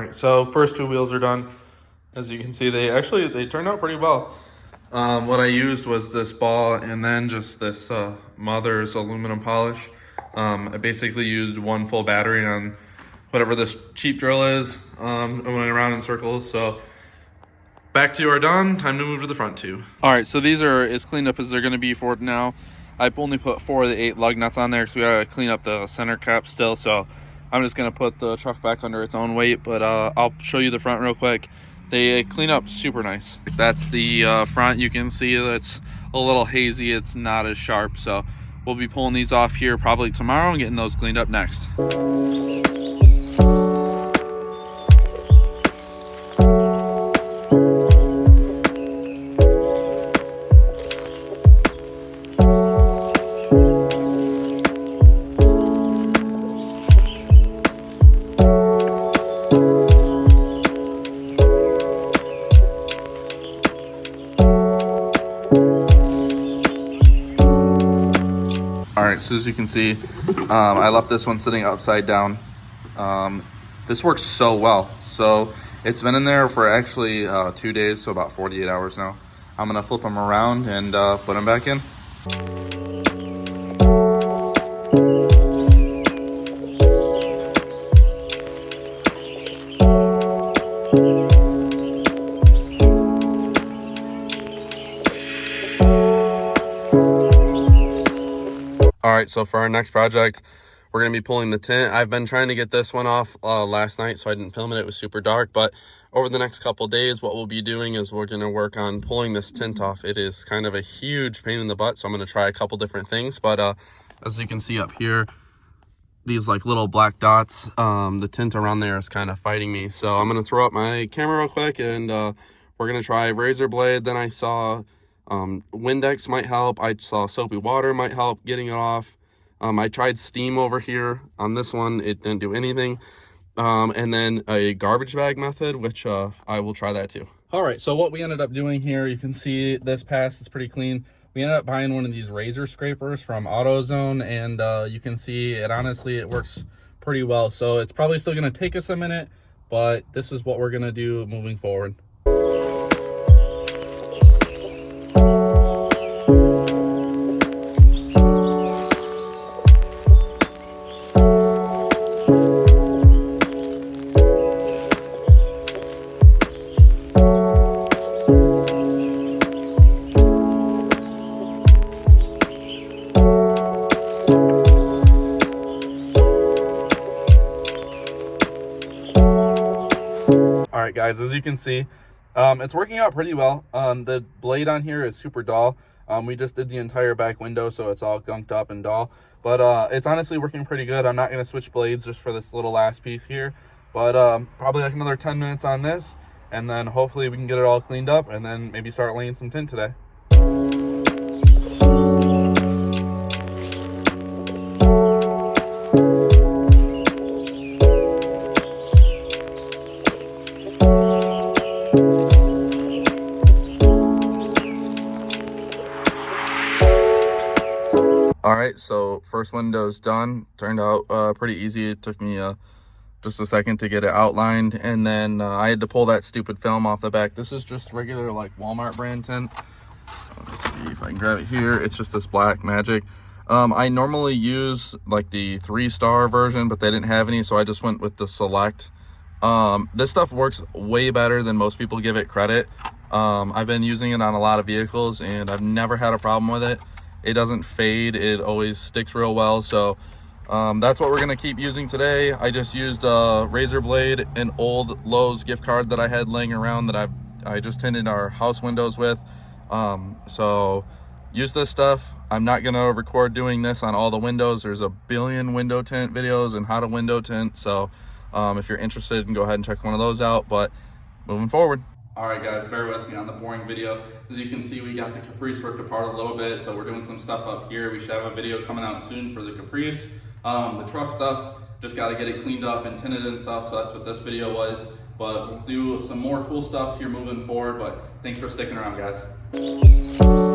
right, so first two wheels are done. As you can see, they turned out pretty well. What I used was this ball and then just this Mother's aluminum polish. I basically used one full battery on whatever this cheap drill is. I went around in circles. So back two are done. Time to move to the front two. All right, so these are as cleaned up as they're going to be for now. I've only put 4 of the 8 lug nuts on there because we got to clean up the center cap still. So I'm just going to put the truck back under its own weight, but I'll show you the front real quick. They clean up super nice. That's the front. You can see it's a little hazy. It's not as sharp. So we'll be pulling these off here probably tomorrow and getting those cleaned up next. Alright, so as you can see, I left this one sitting upside down. This works so well. So it's been in there for actually 2 days, so about 48 hours now. I'm going to flip them around and put them back in. All right, so for our next project, we're going to be pulling the tint. I've been trying to get this one off last night, so I didn't film it. It was super dark, but over the next couple days, what we'll be doing is we're going to work on pulling this tint off. It is kind of a huge pain in the butt, so I'm going to try a couple different things. But as you can see up here, these like little black dots, the tint around there is kind of fighting me. So I'm going to throw up my camera real quick, and we're going to try razor blade. Then I saw Windex might help. I saw soapy water might help getting it off. I tried steam over here on this one. It didn't do anything. And then a garbage bag method, which I will try that too. All right, so what we ended up doing here, you can see this pass is pretty clean. We ended up buying one of these razor scrapers from AutoZone, and you can see it, honestly, it works pretty well. So it's probably still gonna take us a minute, but this is what we're gonna do moving forward. All right, guys, as you can see, it's working out pretty well. The blade on here is super dull. We just did the entire back window, so it's all gunked up and dull. But it's honestly working pretty good. I'm not going to switch blades just for this little last piece here. But probably like another 10 minutes on this, and then hopefully we can get it all cleaned up and then maybe start laying some tint today. All right, so first window's done. Turned out pretty easy. It took me just a second to get it outlined, and then I had to pull that stupid film off the back. This is just regular like Walmart brand tint. Let me see if I can grab it here. It's just this black magic. I normally use like the 3-star version, but they didn't have any, so I just went with the select. This stuff works way better than most people give it credit. I've been using it on a lot of vehicles, and I've never had a problem with it. It doesn't fade. It always sticks real well. So that's what we're going to keep using today. I just used a razor blade, an old Lowe's gift card that I had laying around that I just tinted our house windows with. So use this stuff. I'm not going to record doing this on all the windows. There's a billion window tint videos and how to window tint. So if you're interested, you can go ahead and check one of those out. But moving forward. All right, guys, bear with me on the boring video. As you can see, we got the Caprice worked apart a little bit, so we're doing some stuff up here. We should have a video coming out soon for the Caprice. The truck stuff, just got to get it cleaned up and tinted and stuff, so that's what this video was. But we'll do some more cool stuff here moving forward, but thanks for sticking around, guys.